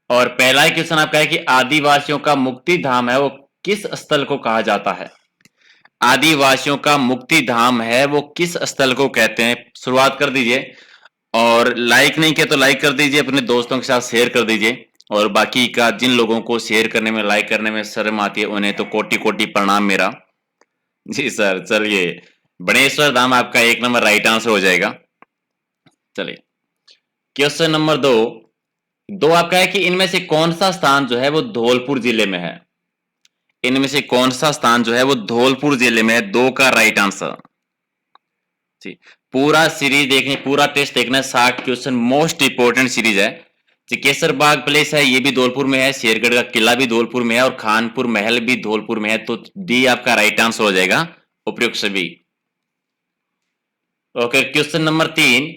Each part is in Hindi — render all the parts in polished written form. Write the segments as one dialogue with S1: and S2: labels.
S1: और पहला ही क्वेश्चन आपका है कि आदिवासियों का मुक्ति धाम है वो किस स्थल को कहा जाता है? आदिवासियों का मुक्ति धाम है वो किस स्थल को कहते हैं? शुरुआत कर दीजिए। और लाइक नहीं किया तो लाइक कर दीजिए, अपने दोस्तों के साथ शेयर कर दीजिए। और बाकी का जिन लोगों को शेयर करने में, लाइक करने में शर्म आती है, उन्हें तो कोटि कोटि प्रणाम मेरा। जी सर, चलिए। बनेश्वर धाम आपका एक नंबर राइट आंसर हो जाएगा। चलिए, क्वेश्चन नंबर दो। दो आपका है कि इनमें से कौन सा स्थान जो है वो धौलपुर जिले में है? इनमें से कौन सा स्थान जो है वो धौलपुर जिले में है? दो का राइट आंसर। जी, पूरा सीरीज देखने, पूरा टेस्ट देखना है। 60 क्वेश्चन, मोस्ट इंपोर्टेंट सीरीज है। जी, केसर बाग प्लेस है, ये भी धौलपुर में है। शेरगढ़ का किला भी धौलपुर में है और खानपुर महल भी धौलपुर में है। तो डी आपका राइट आंसर हो जाएगा, उपयुक्त सभी। ओके, क्वेश्चन नंबर तीन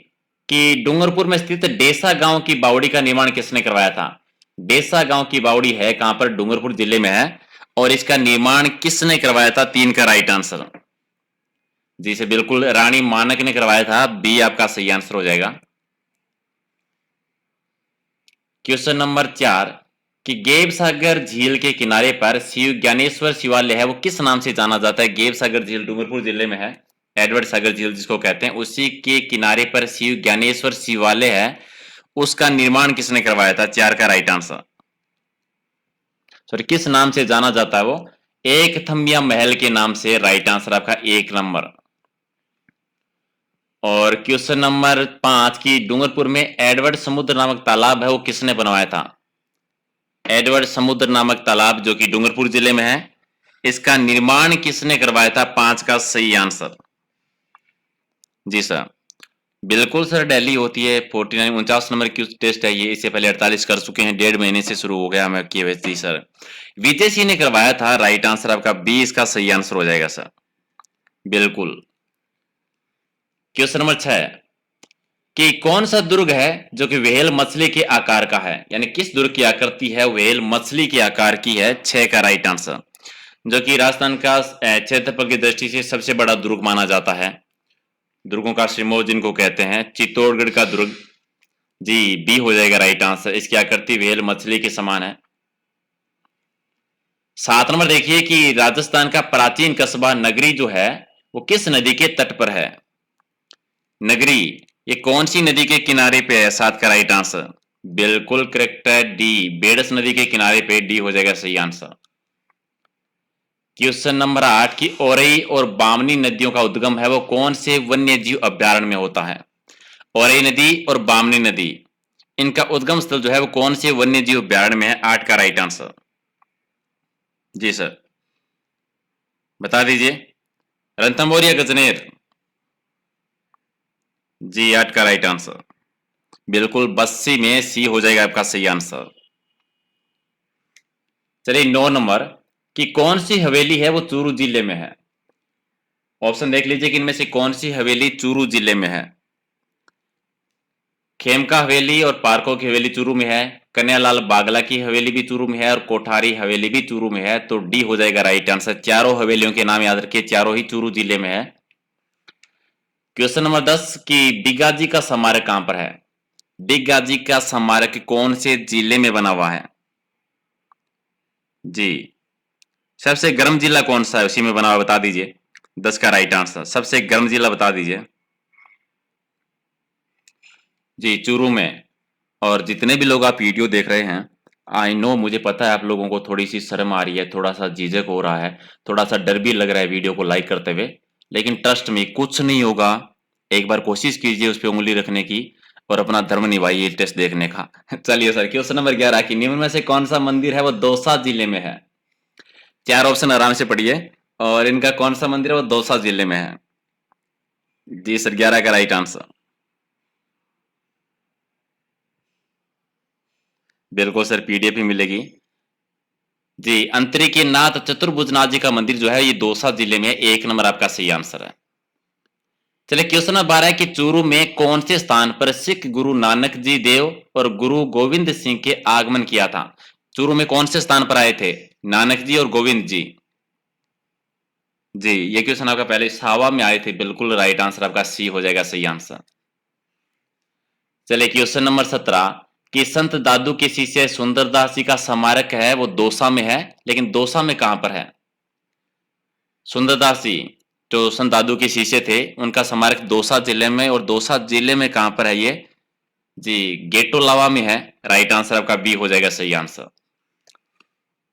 S1: कि डूंगरपुर में स्थित डेसा गांव की बावड़ी का निर्माण किसने करवाया था? डेसा गांव की बावड़ी है कहां पर? डूंगरपुर जिले में है। और इसका निर्माण किसने करवाया था? तीन का राइट आंसर। जी से बिल्कुल रानी मानक ने करवाया था। बी आपका सही आंसर हो जाएगा। क्वेश्चन नंबर चार कि गेब सागर झील के किनारे पर शिव ज्ञानेश्वर शिवालय है वो किस नाम से जाना जाता है? गेब सागर झील डूंगरपुर जिले में है। एडवर्ड सागर झील जिसको कहते हैं, उसी के किनारे पर शिव ज्ञानेश्वर शिवालय है। उसका निर्माण किसने करवाया था? चार का राइट आंसर। सॉरी, किस नाम से जाना जाता है वो? एक थम्बिया महल के नाम से। राइट आंसर आपका एक नंबर। और क्वेश्चन नंबर पांच की डूंगरपुर में एडवर्ड समुद्र नामक तालाब है वो किसने बनवाया था? एडवर्ड समुद्र नामक तालाब जो कि डूंगरपुर जिले में है, इसका निर्माण किसने करवाया था? पांच का सही आंसर। जी सर, बिल्कुल सर। दिल्ली होती है 49 49 नंबर की टेस्ट है ये। इससे पहले 48 कर चुके हैं, 1.5 महीने से शुरू हो गया हमें केवाईसी सर। विजय सिंह ने करवाया था। राइट आंसर आपका 20 का सही आंसर हो जाएगा सर, बिल्कुल। क्वेश्चन नंबर 6 कि कौन सा दुर्ग है जो कि व्हेल मछली के आकार का है? यानी किस दुर्ग की आकृति है व्हेल मछली के आकार की है? 6 का राइट आंसर। जो कि राजस्थान का क्षेत्रफल की दृष्टि से सबसे बड़ा दुर्ग माना जाता है। दुर्गों का सिरमौर जिनको कहते हैं, चित्तौड़गढ़ का दुर्ग। जी, बी हो जाएगा राइट आंसर। इसकी आकृति व्हेल मछली के समान है। 7 नंबर देखिए कि राजस्थान का प्राचीन कस्बा नगरी जो है वो किस नदी के तट पर है? नगरी ये कौन सी नदी के किनारे पे है? 7 का राइट आंसर, बिल्कुल करेक्ट है, डी। बेडस नदी के किनारे पे। डी हो जाएगा सही आंसर। क्वेश्चन नंबर 8 की औरई और बामनी नदियों का उद्गम है वो कौन से वन्य जीव अभ्यारण्य में होता है? औरई नदी और बामनी नदी, इनका उद्गम स्थल जो है वो कौन से वन्य जीव अभ्यारण्य में है? 8 का राइट आंसर। जी सर, बता दीजिए। रणथंभौर या गजनेर? जी, 8 का राइट आंसर, बिल्कुल। बस्सी में सी हो जाएगा आपका सही आंसर। चलिए 9 नंबर कि कौन सी हवेली है वो चूरू जिले में है? ऑप्शन देख लीजिए कि इनमें से कौन सी हवेली चूरू जिले में है। खेमका हवेली और पार्को की हवेली चूरू में है। कन्यालाल बागला की हवेली भी चूरू में है और कोठारी हवेली भी चूरू में है। तो डी हो जाएगा राइट आंसर। चारों हवेलियों के नाम याद रखिए, चारों ही चूरू जिले में है। क्वेश्चन नंबर 10 कि डिगाजी का स्मारक कहां पर है? डिगाजी का स्मारक कौन से जिले में बना हुआ है? जी, सबसे गर्म जिला कौन सा है उसी में बना हुआ? बता दीजिए। 10 का राइट आंसर, सबसे गर्म जिला बता दीजिए। जी, चूरू में। और जितने भी लोग आप वीडियो देख रहे हैं, आई नो, मुझे पता है आप लोगों को थोड़ी सी शर्म आ रही है, थोड़ा सा झिझक हो रहा है, थोड़ा सा डर भी लग रहा है वीडियो को लाइक करते हुए। लेकिन ट्रस्ट में कुछ नहीं होगा। एक बार कोशिश कीजिए उस पर उंगली रखने की और अपना धर्म निभाइए टेस्ट देखने का। चलिए सर, क्वेश्चन नंबर 11 की निम्न में से कौन सा मंदिर है वो दौसा जिले में है? चार ऑप्शन आराम से पढ़िए। और इनका कौन सा मंदिर है वो दौसा जिले में है? जी सर, 11 का राइट आंसर, बिल्कुल सर। पीडीएफ भी मिलेगी। जी, अंतरिकी नाथ चतुर्भुजनाथ जी का मंदिर जो है ये दौसा जिले में है। एक नंबर आपका सही आंसर है। चलिए, क्वेश्चन नंबर 12 है कि चूरू में कौन से स्थान पर सिख गुरु नानक जी देव और गुरु गोविंद सिंह के आगमन किया था? चूरू में कौन से स्थान पर आए थे नानक जी और गोविंद जी? जी, ये क्वेश्चन आपका पहले सावा में आए थे। बिल्कुल राइट आंसर आपका सी हो जाएगा सही आंसर। चलिए, क्वेश्चन नंबर 17 कि संत दादू के शिष्य सुंदरदास जी का स्मारक है वो दौसा में है, लेकिन दौसा में कहां पर है? सुंदरदास जी जो संत दादू के शिष्य थे उनका स्मारक दौसा जिले में, और दौसा जिले में कहां पर है ये? जी गेटोलावा में है। राइट आंसर आपका बी हो जाएगा सही आंसर।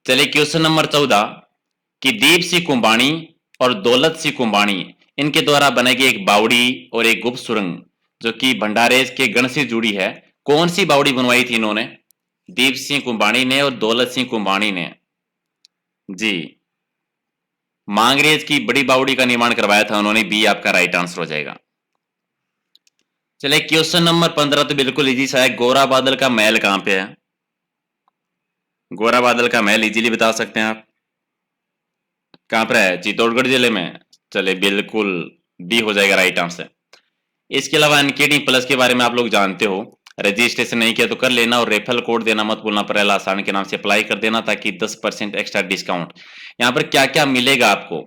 S1: चलिए क्वेश्चन नंबर 14 कि दीप सिंह कुंभाणी और दौलत सिंह कुंभाणी इनके द्वारा बनाई गई एक बावड़ी और एक गुप्त सुरंग जो कि भंडारेज के गण से जुड़ी है, कौन सी बावड़ी बनवाई थी इन्होंने? दीप सिंह कुंभाणी ने और दौलत सिंह कुंभाणी ने। जी मांगरेज की बड़ी बावड़ी का निर्माण करवाया था उन्होंने। बी आपका राइट आंसर हो जाएगा। चलिए क्वेश्चन नंबर 15 तो बिल्कुल इजी सा है। गोरा बादल का महल कहां पे है? गोरा बादल का महल इजीली बता सकते हैं आप। कहां पर है? चित्तौड़गढ़ जिले में। चलिए बिल्कुल बी हो जाएगा राइट आंसर। इसके अलावा एनकेडी प्लस के बारे में आप लोग जानते हो, रजिस्ट्रेशन नहीं किया तो कर लेना, और रेफरल कोड देना मत भूलना, परेला आसान के नाम से अप्लाई कर देना ताकि 10% एक्स्ट्रा डिस्काउंट। यहाँ पर क्या क्या मिलेगा आपको?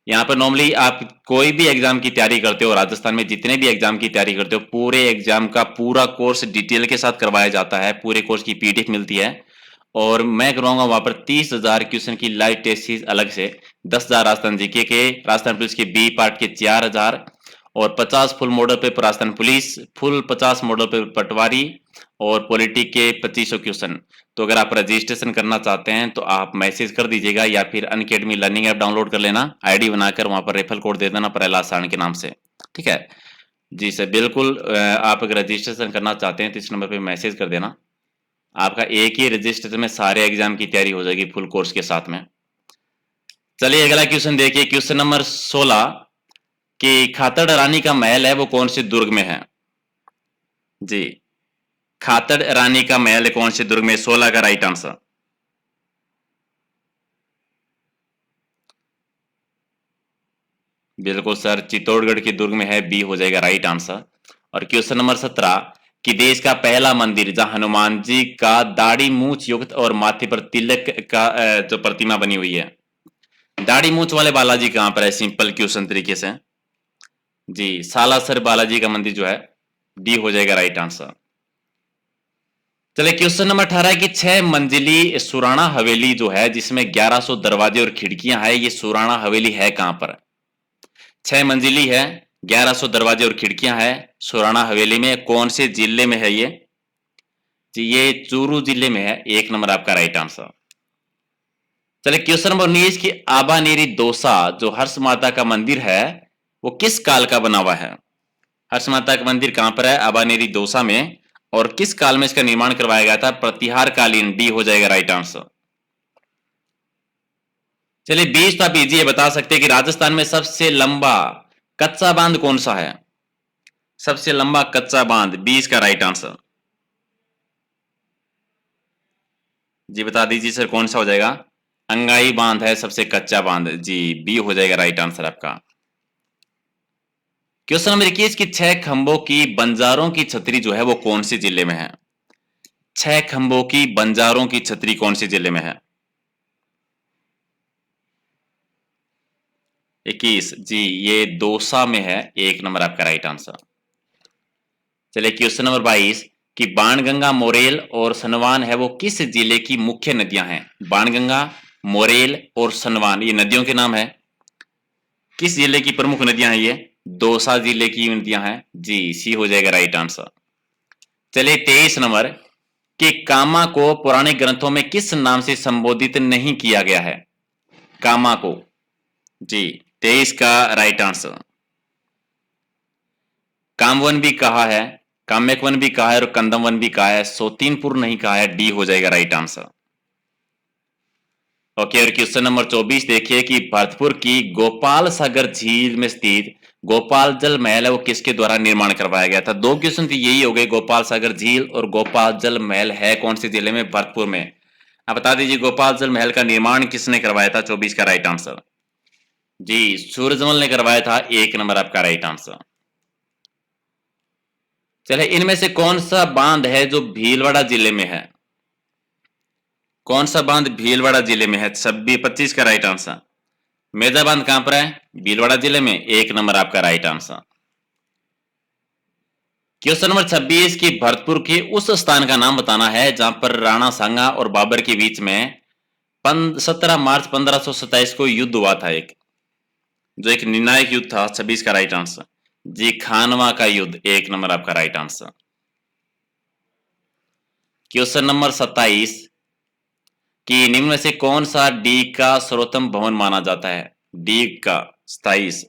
S1: यहाँ पर नॉर्मली आप कोई भी एग्जाम की तैयारी करते हो, राजस्थान में जितने भी एग्जाम की तैयारी करते हो, पूरे एग्जाम का पूरा कोर्स डिटेल के साथ करवाया जाता है। पूरे कोर्स की पीडीएफ मिलती है, और मैं करवाऊंगा वहां पर 30,000 क्वेश्चन की लाइव टेस्ट सीरीज अलग से, 10,000 राजस्थान जीके के, राजस्थान पुलिस के बी पार्ट के 4,000, और 50 full model paper Rajasthan police, full 50 model paper patwari, और पॉलिटी के 2500 क्वेश्चन। तो अगर आप रजिस्ट्रेशन करना चाहते हैं तो आप मैसेज कर दीजिएगा, या फिर अनअकैडमी लर्निंग ऐप डाउनलोड कर लेना, आईडी बनाकर वहां पर रेफरल कोड दे देना परेला आसान के नाम से। ठीक है जी सर, बिल्कुल। आप अगर रजिस्ट्रेशन करना चाहते हैं तो इस नंबर पर मैसेज कर देना। आपका एक ही रजिस्ट्रेशन में सारे एग्जाम की तैयारी हो जाएगी फुल कोर्स के साथ में। चलिए अगला क्वेश्चन देखिए, क्वेश्चन नंबर 16 कि खातड़ रानी का महल है वो कौन से दुर्ग में है? जी खातड़ रानी का महल कौन से दुर्ग में? 16 का राइट आंसर। बिल्कुल सर, चित्तौड़गढ़ के दुर्ग में है। बी हो जाएगा राइट आंसर। और क्वेश्चन नंबर 17 कि देश का पहला मंदिर जहां हनुमान जी का दाढ़ी मूछ युक्त और माथे पर तिलक का जो प्रतिमा बनी हुई है, दाढ़ी मूछ वाले बालाजी कहां पर है? सिंपल क्वेश्चन तरीके से। जी सालासर बालाजी का मंदिर जो है। डी हो जाएगा राइट आंसर। चलिए क्वेश्चन नंबर 18 की 6 मंजिली सुराणा हवेली जो है जिसमें 1100 दरवाजे और खिड़कियां है, ये सुराणा हवेली है कहां पर? 6 मंजिली है, 1100 दरवाजे और खिड़कियां है, सुराणा हवेली में, कौन से जिले में है ये? जी ये चूरू जिले में है। एक नंबर आपका राइट आंसर। चलिए क्वेश्चन नंबर 19 की आबानेरी दोसा जो हर्ष माता का मंदिर है वो किस काल का बना हुआ है? हर्ष माता का मंदिर कहां पर है? आबानेरी दोसा में। और किस काल में इसका निर्माण करवाया गया था? प्रतिहार कालीन। डी हो जाएगा राइट आंसर। चलिए 20 तो आप इजी है बता सकते हैं कि राजस्थान में सबसे लंबा कच्चा बांध कौन सा है? सबसे लंबा कच्चा बांध 20 का राइट आंसर। जी बता दीजिए सर कौन सा हो जाएगा? अंगाई बांध है सबसे कच्चा बांध। जी बी हो जाएगा राइट आंसर आपका। क्वेश्चन नंबर 21 की 6 खंभों की बंजारों की छतरी जो है वो कौन से जिले में है? 6 खंभों की बंजारों की छतरी कौन से जिले में है? 21 जी ये दौसा में है। एक नंबर आपका राइट आंसर। चलिए क्वेश्चन नंबर 22 कि बाणगंगा, मोरेल और सनवान है वो किस जिले की मुख्य नदियां हैं? बाणगंगा, मोरेल और सनवान ये नदियों के नाम है। किस जिले की प्रमुख नदियां हैं ये? दौसा जिले की नदियां हैं। जी सी हो जाएगा राइट आंसर। चलिए 23 नंबर कि कामा को पुराने ग्रंथों में किस नाम से संबोधित नहीं किया गया है? कामा को। जी 23 का राइट आंसर। कामवन भी कहा है, काम्यकवन भी कहा है और कंदमवन भी कहा है, सोतीनपुर नहीं कहा है। डी हो जाएगा राइट आंसर। ओके और क्वेश्चन नंबर 24 देखिए कि भरतपुर की गोपाल सागर झील में स्थित गोपाल जल महल है वो किसके द्वारा निर्माण करवाया गया था? दो क्वेश्चन तो यही हो गए, गोपाल सागर झील और गोपाल जल महल है कौन से जिले में? भरतपुर में। आप बता दीजिए गोपाल जल महल का निर्माण किसने करवाया था? 24 का राइट आंसर। जी सूरजमल ने करवाया था। एक नंबर आपका राइट आंसर। चलिए इनमें से कौन सा बांध है जो भीलवाड़ा जिले में है? कौन सा बांध भीलवाड़ा जिले में है? 26 का राइट आंसर। मेजा बांध कहां पर है? भीलवाड़ा जिले में। एक नंबर आपका राइट आंसर। क्वेश्चन नंबर 26 की भरतपुर के उस स्थान का नाम बताना है जहां पर राणा सांगा और बाबर के बीच में 17 मार्च 1527 को युद्ध हुआ था, एक जो एक निर्णायक युद्ध था। 26 का राइट आंसर जी खानवा का युद्ध, एक नंबर आपका राइट आंसर। क्वेश्चन नंबर 27 कि निम्न में से कौन सा डी का सर्वोत्तम भवन माना जाता है? डी का 27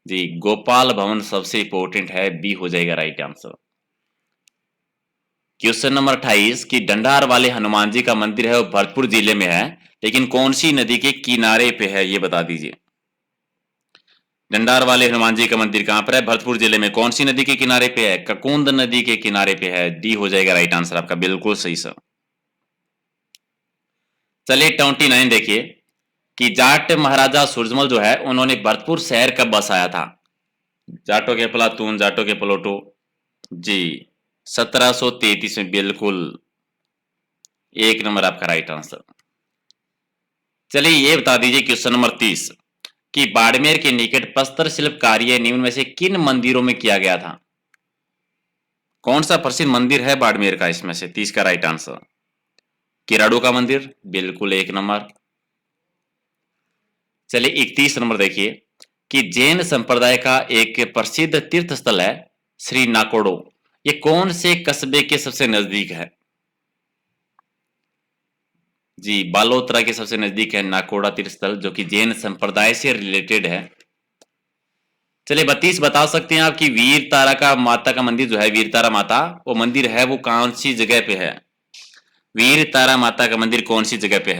S1: जी गोपाल भवन सबसे इंपोर्टेंट है, बी हो जाएगा राइट आंसर। क्वेश्चन नंबर 28 कि डंडार वाले हनुमान जी का मंदिर है वो भरतपुर जिले में है, लेकिन कौन सी नदी के किनारे पे है, ये बता दीजिए। डंडार वाले हनुमान जी का मंदिर कहां पर है? भरतपुर जिले में। कौन सी नदी के किनारे पे है? ककुंद नदी के किनारे पे है, डी हो जाएगा राइट आंसर आपका, बिल्कुल सही सर। चलिए 29 देखिए कि जाट महाराजा सूरजमल जो है उन्होंने भरतपुर शहर कब बसाया था? जाटों के पलातून, जाटों के पलोटो जी 1733 में, बिल्कुल एक नंबर आपका राइट आंसर। चलिए ये बता दीजिए क्वेश्चन नंबर 30 कि बाड़मेर के निकट प्रस्तर शिल्प कार्य निम्न में से किन मंदिरों में किया गया था? कौन सा प्रसिद्ध मंदिर है बाड़मेर का इसमें से? 30 का राइट आंसर किराड़ू का मंदिर, बिल्कुल एक नंबर। चलिए 31 नंबर देखिए कि जैन संप्रदाय का एक प्रसिद्ध तीर्थ स्थल है श्री नाकोड़ो, ये कौन से कस्बे के सबसे नजदीक है? जी बालोतरा के सबसे नजदीक है नाकोड़ा तीर्थ स्थल, जो कि जैन संप्रदाय से रिलेटेड है। चलिए 32 बता सकते हैं आप कि वीर तारा का माता का मंदिर जो है, वीर तारा माता वो मंदिर है वो कौन सी जगह पे है? वीर तारा माता का मंदिर कौन सी जगह पे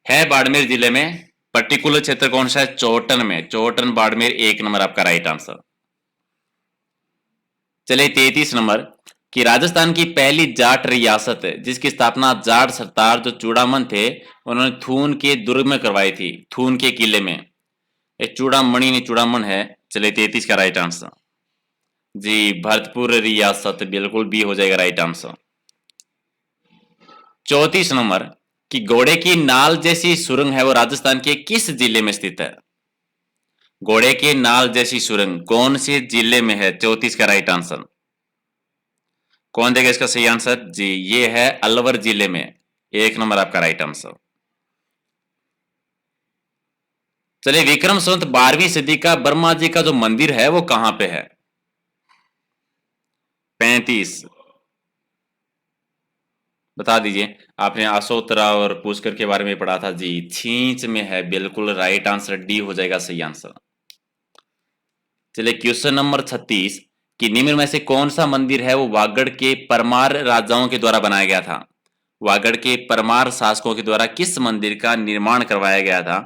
S1: है बाड़मेर जिले में। पर्टिकुलर क्षेत्र कौन सा है? चौटन में, चौटन बाड़मेर, एक नंबर आपका राइट आंसर। चलिए 33 नंबर कि राजस्थान की पहली जाट रियासत जिसकी स्थापना जाट सरदार जो चूड़ामन थे उन्होंने थून के दुर्ग में करवाई थी, थून के किले में, एक चूड़ामणि ने चूड़ामन है। चलिए 33 का राइट आंसर जी भरतपुर रियासत, बिल्कुल बी हो जाएगा राइट आंसर। 34 नंबर कि घोड़े की नाल जैसी सुरंग है वो राजस्थान के किस जिले में स्थित है? घोड़े के नाल जैसी सुरंग कौन से जिले में है? 34 का राइट आंसर कौन देगा इसका सही आंसर? जी ये है अलवर जिले में, एक नंबर आपका राइट आंसर। चलिए विक्रम संवत 12वीं सदी का ब्रह्मा जी का जो मंदिर है वो कहां पे है? 35 बता दीजिए। आपने आसोतरा और पुष्कर के बारे में पढ़ा था जी, छींच में है, बिल्कुल राइट आंसर डी हो जाएगा सही आंसर। चलिए क्वेश्चन नंबर 36 कि निम्न में से कौन सा मंदिर है वो वागड़ के परमार राजाओं के द्वारा बनाया गया था? वागड़ के परमार शासकों के द्वारा किस मंदिर का निर्माण करवाया गया था?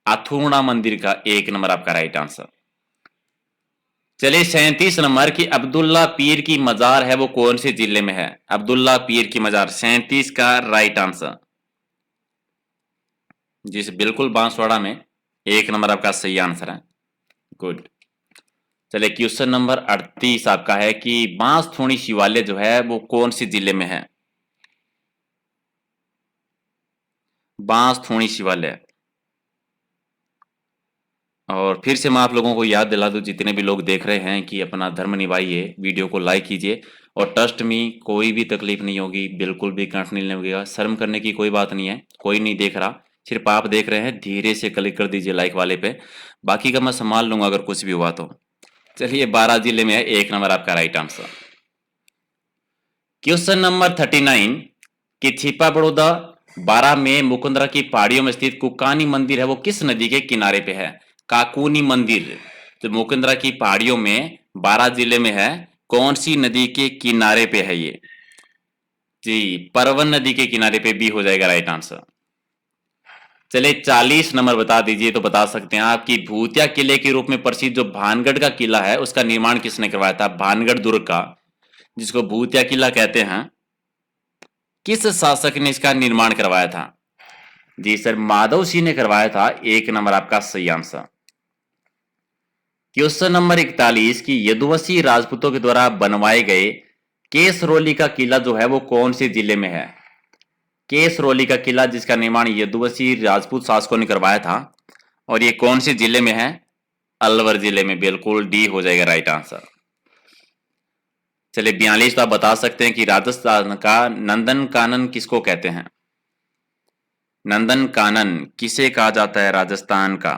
S1: अथुर्णा मंदिर का, एक नंबर आपका राइट आंसर। चलिए 37 नंबर की अब्दुल्ला पीर की मजार है वो कौन से जिले में है? अब्दुल्ला पीर की मजार, 37 का राइट आंसर जिस बिल्कुल बांसवाड़ा में, एक नंबर आपका सही आंसर है, गुड। चलिए क्वेश्चन नंबर 38 आपका है कि बांसथोणी शिवालय जो है वो कौन से जिले में है? बांसथोणी शिवालय। और फिर से मैं आप लोगों को याद दिला दूं, जितने भी लोग देख रहे हैं, कि अपना धर्म निभाइए, वीडियो को लाइक कीजिए और ट्रस्ट में कोई भी तकलीफ नहीं होगी, बिल्कुल भी कंठ नहीं लगेगा, शर्म करने की कोई बात नहीं है, कोई नहीं देख रहा, सिर्फ आप देख रहे हैं, धीरे से क्लिक कर दीजिए लाइक वाले पे, बाकी का मैं संभाल लूंगा अगर कुछ भी हुआ तो। चलिए 12 जिले में है, एक नंबर आपका राइट आंसर। क्वेश्चन नंबर 39 कि छिपा बड़ौदा 12 में मुकुंदरा की पहाड़ियों में स्थित कुकानी मंदिर है वो किस नदी के किनारे पे है? काकुनी मंदिर जो मुकुंदरा की पहाड़ियों में 12 जिले में है, कौन सी नदी के किनारे पे है ये? जी परवन नदी के किनारे पे, भी हो जाएगा राइट आंसर। चलिए 40 नंबर बता दीजिए तो बता सकते हैं आप कि भूतिया किले के रूप में प्रसिद्ध जो भानगढ़ का किला है उसका निर्माण किसने करवाया था? भानगढ़ दुर्ग का, जिसको भूतिया किला कहते हैं, किस शासक ने इसका निर्माण करवाया था? जी सर माधव सिंह ने करवाया था, एक नंबर आपका सही आंसर। क्वेश्चन नंबर 41 की यदुवंशी राजपूतों के द्वारा बनवाए गए केसरौली का किला जो है वो कौन से जिले में है? केसरौली का किला जिसका निर्माण यदुवंशी राजपूत शासकों ने करवाया था, और ये कौन से जिले में है? अलवर जिले में, बिल्कुल डी हो जाएगा राइट आंसर। चलिए 42 तो आप बता सकते हैं कि राजस्थान का नंदन कानन किसको कहते हैं? नंदन कानन किसे कहा जाता है राजस्थान का?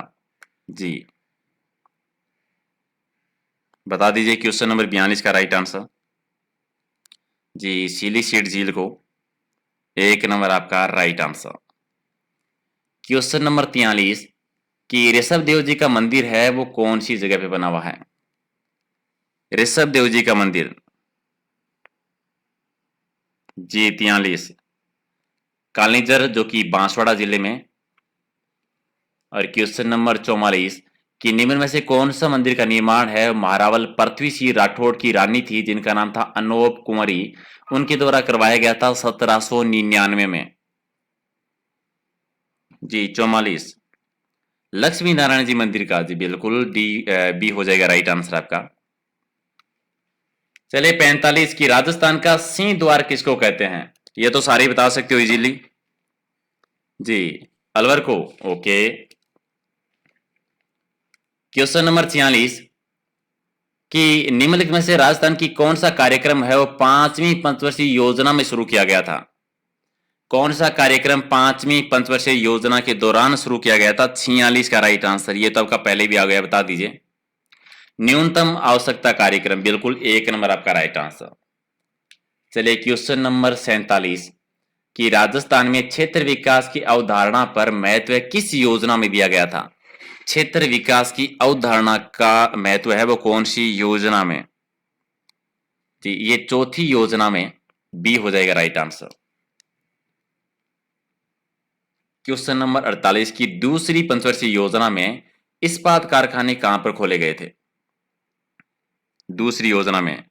S1: जी बता दीजिए क्वेश्चन नंबर 42 का राइट आंसर। जी सिलीसीड झील को, एक नंबर आपका राइट आंसर। क्वेश्चन नंबर 43 कि ऋषभ देव जी का मंदिर है वो कौन सी जगह पे बना हुआ है? ऋषभ देव जी का मंदिर, जी 43 कालीजर जो कि बांसवाड़ा जिले में। और क्वेश्चन नंबर 44 कि निम्न में से कौन सा मंदिर का निर्माण है महारावल पृथ्वी सिंह राठौड़ की रानी थी जिनका नाम था अनोप कुंवरी, उनके द्वारा करवाया गया था 1799 में? जी 44 लक्ष्मी नारायण जी मंदिर का, जी बिल्कुल बी हो जाएगा राइट आंसर आपका। चलिए 45 की राजस्थान का सिंह द्वार किसको कहते हैं? ये तो सारे बता सकते हो इजीली। जी अलवर को, ओके। क्वेश्चन नंबर 46 कि निम्नलिखित में से राजस्थान की कौन सा कार्यक्रम है वो पांचवी पंचवर्षीय योजना में शुरू किया गया था? कौन सा कार्यक्रम पांचवी पंचवर्षीय योजना के दौरान शुरू किया गया था? 46 का राइट आंसर। ये तो आपका पहले भी आ गया, बता दीजिए। न्यूनतम आवश्यकता कार्यक्रम, बिल्कुल एक नंबर आपका राइट आंसर। चलिए क्वेश्चन नंबर 47 कि राजस्थान में क्षेत्र विकास की अवधारणा पर महत्व किस योजना में दिया गया था? क्षेत्र विकास की अवधारणा का महत्व है वो कौन सी योजना में? जी ये चौथी योजना में, बी हो जाएगा राइट आंसर। क्वेश्चन नंबर 48 की दूसरी पंचवर्षीय योजना में इस्पात कारखाने कहां पर खोले गए थे? दूसरी योजना में,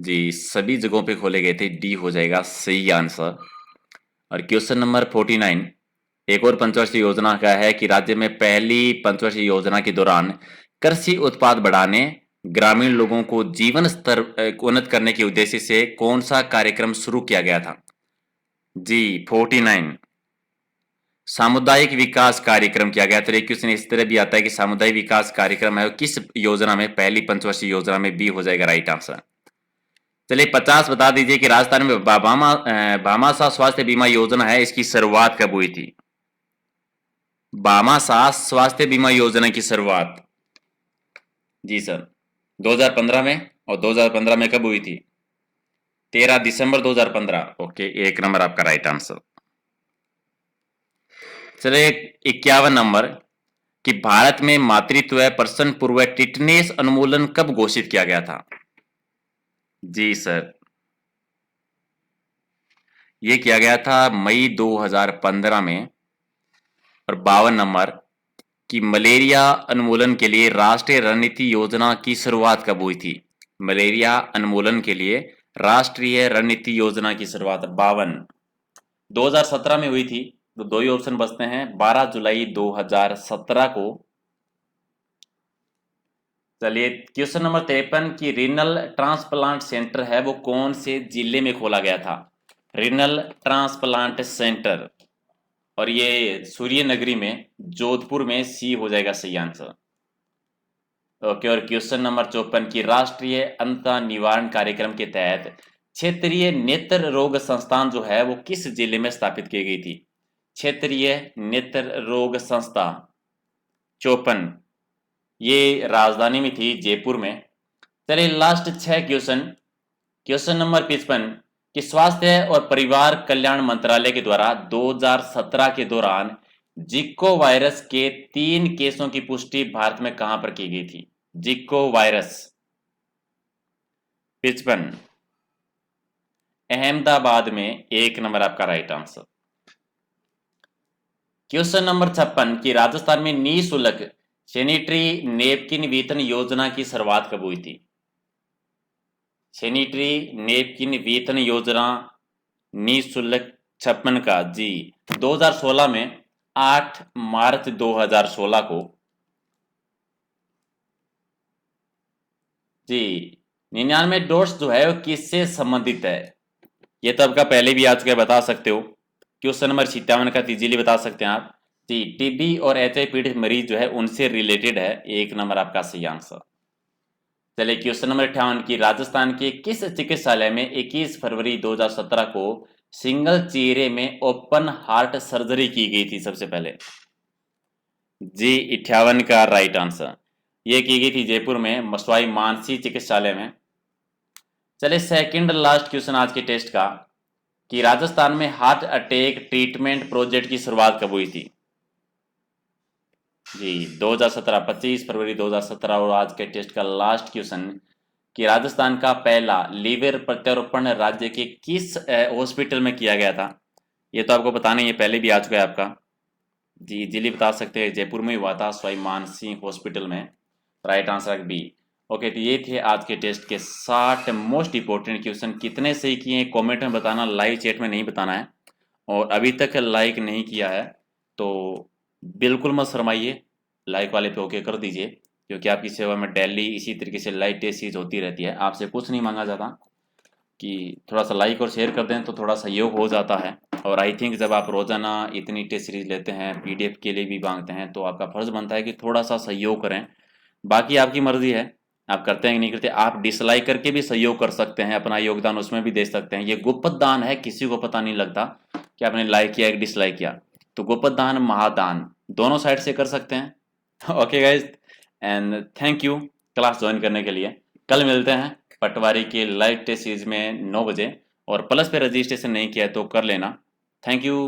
S1: जी सभी जगहों पे खोले गए थे, डी हो जाएगा सही आंसर। और क्वेश्चन नंबर 49 एक और पंचवर्षीय योजना का है कि राज्य में पहली पंचवर्षीय योजना के दौरान कृषि उत्पाद बढ़ाने, ग्रामीण लोगों को जीवन स्तर उन्नत करने के उद्देश्य से कौन सा कार्यक्रम शुरू किया गया था? जी 49 सामुदायिक विकास कार्यक्रम किया गया। तो एक क्वेश्चन इस तरह भी आता है कि सामुदायिक विकास कार्यक्रम है वो किस योजना में? पहली पंचवर्षीय योजना में, बी हो जाएगा राइट आंसर। चलिए 50 बता दीजिए कि राजस्थान में भामाशाह स्वास्थ्य बीमा योजना है, इसकी शुरुआत कब हुई थी? भामाशाह स्वास्थ्य बीमा योजना की शुरुआत, जी सर 2015 में। और 2015 में कब हुई थी? 13 दिसंबर 2015, ओके एक नंबर आपका राइट आंसर। चलिए 51 नंबर कि भारत में मातृत्व प्रसन्न पूर्व टिटनेस उन्मूलन कब घोषित किया गया था? जी सर ये किया गया था मई 2015 में। और 52 नंबर कि मलेरिया उन्मूलन के लिए राष्ट्रीय रणनीति योजना की शुरुआत कब हुई थी? मलेरिया उन्मूलन के लिए राष्ट्रीय रणनीति योजना की शुरुआत 52 2017 में हुई थी। तो दो ही ऑप्शन बचते हैं, 12 जुलाई 2017 को। चलिए क्वेश्चन नंबर 53 की रीनल ट्रांसप्लांट सेंटर है वो कौन से जिले में खोला गया था? रीनल ट्रांसप्लांट सेंटर, और ये सूर्य नगरी में, जोधपुर में, सी हो जाएगा सही आंसर। ओके। और क्वेश्चन नंबर 54 की राष्ट्रीय अंतः निवारण कार्यक्रम के तहत क्षेत्रीय नेत्र रोग संस्थान जो है वो किस जिले में स्थापित की गई थी? क्षेत्रीय नेत्र रोग संस्था 54, ये राजधानी में थी, जयपुर में। चलिए लास्ट 6 क्वेश्चन। क्वेश्चन नंबर 55 कि स्वास्थ्य और परिवार कल्याण मंत्रालय के द्वारा 2017 के दौरान जिको वायरस के 3 केसों की पुष्टि भारत में कहां पर की गई थी? जिको वायरस 55 अहमदाबाद में, एक नंबर आपका राइट आंसर। क्वेश्चन नंबर 56 कि राजस्थान में निःशुल्क सैनिटरी नेपकिन वितरण योजना की शुरुआत कब हुई थी? सैनिटरी नेपकिन वेतन योजना निःशुल्क 56 का, जी 2016 में, 8 मार्च 2016 को। जी 99 डोज जो है वो किससे संबंधित है? ये तो आपका पहले भी आ चुका है, बता सकते हो। क्वेश्चन नंबर 57 का इजीली बता सकते हैं आप। जी टीबी और एचआईवी पीड़ित मरीज जो है उनसे रिलेटेड है, एक नंबर आपका सही आंसर। चलिए क्वेश्चन नंबर 58 की राजस्थान के किस चिकित्सालय में 21 फरवरी 2017 को सिंगल चेहरे में ओपन हार्ट सर्जरी की गई थी सबसे पहले? जी 58 का राइट आंसर। ये की गई थी जयपुर में मसवाई मानसी चिकित्सालय में। चलिए सेकंड लास्ट क्वेश्चन आज के टेस्ट का कि राजस्थान में हार्ट अटैक ट्रीटमेंट प्रोजेक्ट की शुरुआत कब हुई थी? जी 2017, 25 फरवरी 2017। और आज के टेस्ट का लास्ट क्वेश्चन कि राजस्थान का पहला लीवर प्रत्यारोपण राज्य के किस हॉस्पिटल में किया गया था? ये तो आपको बताना ही है, पहले भी आ चुका है आपका। जी इजीली बता सकते हैं, जयपुर में हुआ था सवाई मानसिंह हॉस्पिटल में। Right answer B. ओके, तो ये थे आज के टेस्ट के 60 मोस्ट इंपोर्टेंट क्वेश्चन। कितने सही किए कमेंट में बताना, लाइव चैट में नहीं बताना है। और अभी तक लाइक नहीं किया है तो बिल्कुल मत शर्माइए, लाइक वाले पे ओके कर दीजिए, क्योंकि आपकी सेवा में डेली इसी तरीके से लाइव टेस्ट सीरीज होती रहती है। आपसे कुछ नहीं मांगा जाता कि थोड़ा सा लाइक और शेयर कर दें तो थोड़ा सहयोग हो जाता है। और आई थिंक जब आप रोज़ाना इतनी टेस्ट सीरीज लेते हैं, पीडीएफ के लिए भी मांगते हैं, तो आपका फर्ज बनता है कि थोड़ा सा सहयोग करें। बाकी आपकी मर्जी है, आप करते हैं कि नहीं करते। आप डिसलाइक करके भी सहयोग कर सकते हैं, अपना योगदान उसमें भी दे सकते हैं। ये गुप्त दान है, किसी को पता नहीं लगता कि आपने लाइक किया कि डिसलाइक किया। तो गुप्त दान महादान दोनों साइड से कर सकते हैं। Okay guys, and thank you class join करने के लिए। कल मिलते हैं पटवारी के लाइव टेस्ट सीरीज में 9 बजे। और प्लस पे रजिस्ट्रेशन नहीं किया है तो कर लेना। Thank you.